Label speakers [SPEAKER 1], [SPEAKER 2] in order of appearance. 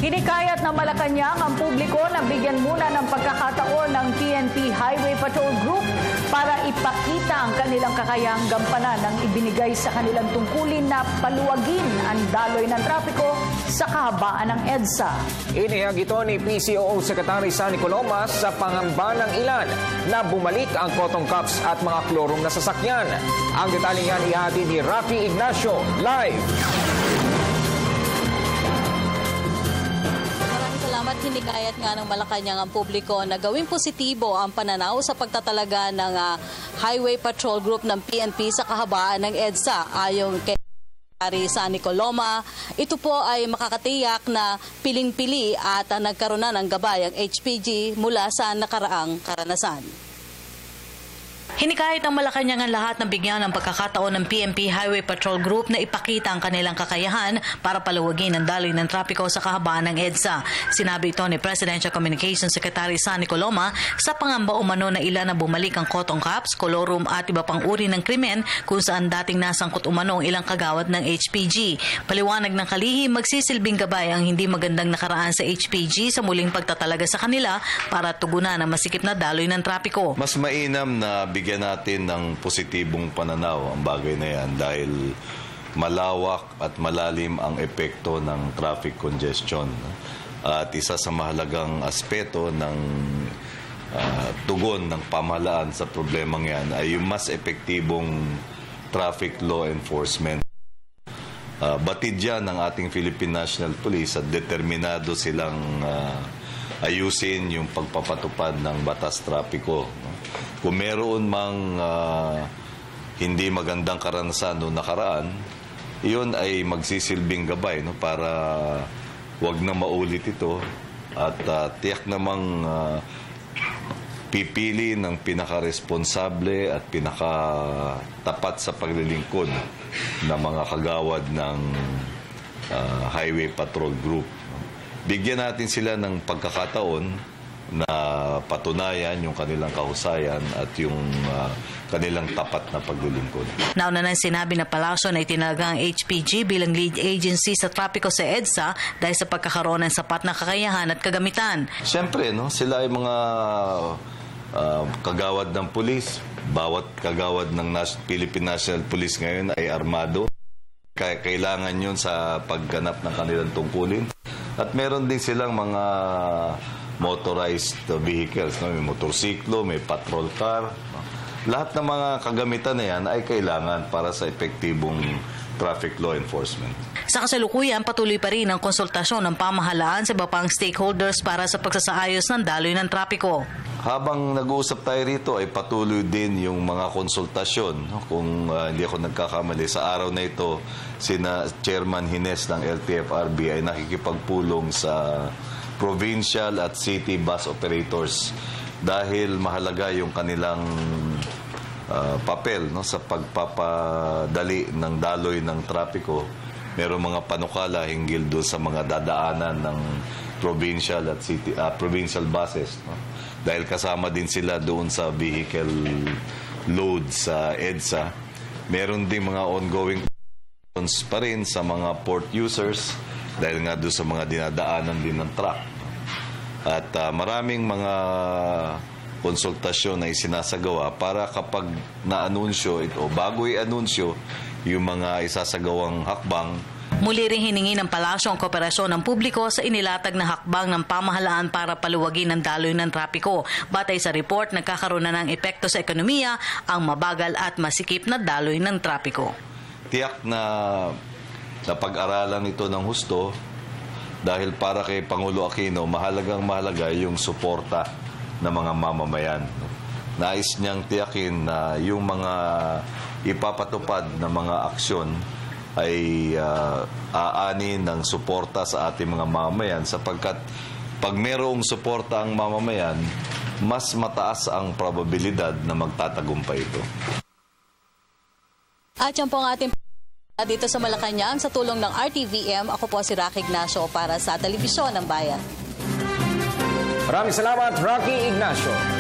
[SPEAKER 1] Hinikayat ng Malacanang ang publiko na bigyan muna ng pagkakataon ng PNP Highway Patrol Group para ipakita ang kanilang kakayahang gampanan ng ibinigay sa kanilang tungkulin na paluwagin ang daloy ng trapiko sa kahabaan ng EDSA.
[SPEAKER 2] Inihag ito ni PCOO Secretary Sunny Coloma sa pangamba ng ilan na bumalik ang cotton cups at mga klorong na sasakyan. Ang detalye yan ihatid ni Rocky Ignacio live.
[SPEAKER 3] Salamat. Hinikayat nga ng Malacanang ang publiko na gawing positibo ang pananaw sa pagtatalaga ng Highway Patrol Group ng PNP sa kahabaan ng EDSA. Ayon kay Secretary Sunny Coloma, ito po ay makakatiyak na piling-pili at nagkaroon na ng gabay ang HPG mula sa nakaraang karanasan. Hinikayat ng Malacanang ang lahat ng bigyan ng pagkakataon ng PNP Highway Patrol Group na ipakita ang kanilang kakayahan para paluwagin ang daloy ng trapiko sa kahabaan ng EDSA. Sinabi ito ni Presidential Communications Secretary Sunny Coloma sa pangamba umano na ilan na bumalik ang cotton cups, colorum at iba pang uri ng krimen kung saan dating nasangkot umano ang ilang kagawad ng HPG. Paliwanag ng kalihim, magsisilbing gabay ang hindi magandang nakaraan sa HPG sa muling pagtatalaga sa kanila para tugunan ang masikip na daloy ng trapiko.
[SPEAKER 4] Mas mainam na bigyan natin ng positibong pananaw ang bagay na yan dahil malawak at malalim ang epekto ng traffic congestion. At isa sa mahalagang aspeto ng tugon ng pamahalaan sa problemang yan ay yung mas epektibong traffic law enforcement. Batid yan ng ating Philippine National Police at determinado silang ayusin yung pagpapatupad ng batas trapiko. Kung meron mang hindi magandang karanasan noong nakaraan, iyon ay magsisilbing gabay para wag na maulit ito at tiyak namang pipili ng pinakaresponsable at pinakatapat sa paglilingkod ng mga kagawad ng Highway Patrol Group. Bigyan natin sila ng pagkakataon na patunayan yung kanilang kahusayan at yung kanilang tapat na paglilingkod.
[SPEAKER 3] Nauna nang sinabi na Palacio na itinalaga ang HPG bilang lead agency sa trapiko sa EDSA dahil sa pagkakaroon ng sapat na kakayahan at kagamitan.
[SPEAKER 4] Siyempre, sila ay mga kagawad ng pulis. Bawat kagawad ng Philippine National Police ngayon ay armado. Kailangan yun sa pagganap ng kanilang tungkulin. At meron din silang mga motorized vehicles. May motorsiklo, may patrol car. Lahat ng mga kagamitan na yan ay kailangan para sa epektibong traffic law enforcement.
[SPEAKER 3] Sa kasalukuyan, patuloy pa rin ang konsultasyon ng pamahalaan sa iba pang stakeholders para sa pagsasaayos ng daloy ng trapiko.
[SPEAKER 4] Habang nag-uusap tayo rito ay patuloy din yung mga konsultasyon. Kung hindi ako nagkakamali, sa araw na ito, sina Chairman Hines ng LTFRB ay nakikipagpulong sa provincial at city bus operators dahil mahalaga yung kanilang papel sa pagpapadali ng daloy ng trapiko. Merong mga panukala hinggil doon sa mga dadaanan ng provincial at city provincial buses. Dahil kasama din sila doon sa vehicle load sa EDSA. Meron din mga ongoing pa rin sa mga port users dahil nga doon sa mga dinadaanan din ng truck. At maraming mga konsultasyon na isinasagawa para kapag na-anunsyo ito, bago i-anunsyo yung mga isasagawang hakbang.
[SPEAKER 3] Muli rin hiningi ng Palasyo ang kooperasyon ng publiko sa inilatag na hakbang ng pamahalaan para paluwagin ang daloy ng trapiko. Batay sa report, nagkakaroon na ng epekto sa ekonomiya ang mabagal at masikip na daloy ng trapiko.
[SPEAKER 4] Tiyak na pag-aralan ito ng husto dahil para kay Pangulo Aquino, mahalaga yung suporta ng mga mamamayan. Nais niyang tiyakin na yung mga ipapatupad na mga aksyon ay aani ng suporta sa ating mga mamamayan sapagkat pag mayroong suporta ang mamamayan, mas mataas ang probabilidad na magtatagumpay ito.
[SPEAKER 3] At yan po ang ating dito sa Malacanang sa tulong ng RTVM. Ako po si Rocky Ignacio para sa Telebisyon ng Bayan.
[SPEAKER 2] Maraming salamat, Rocky Ignacio.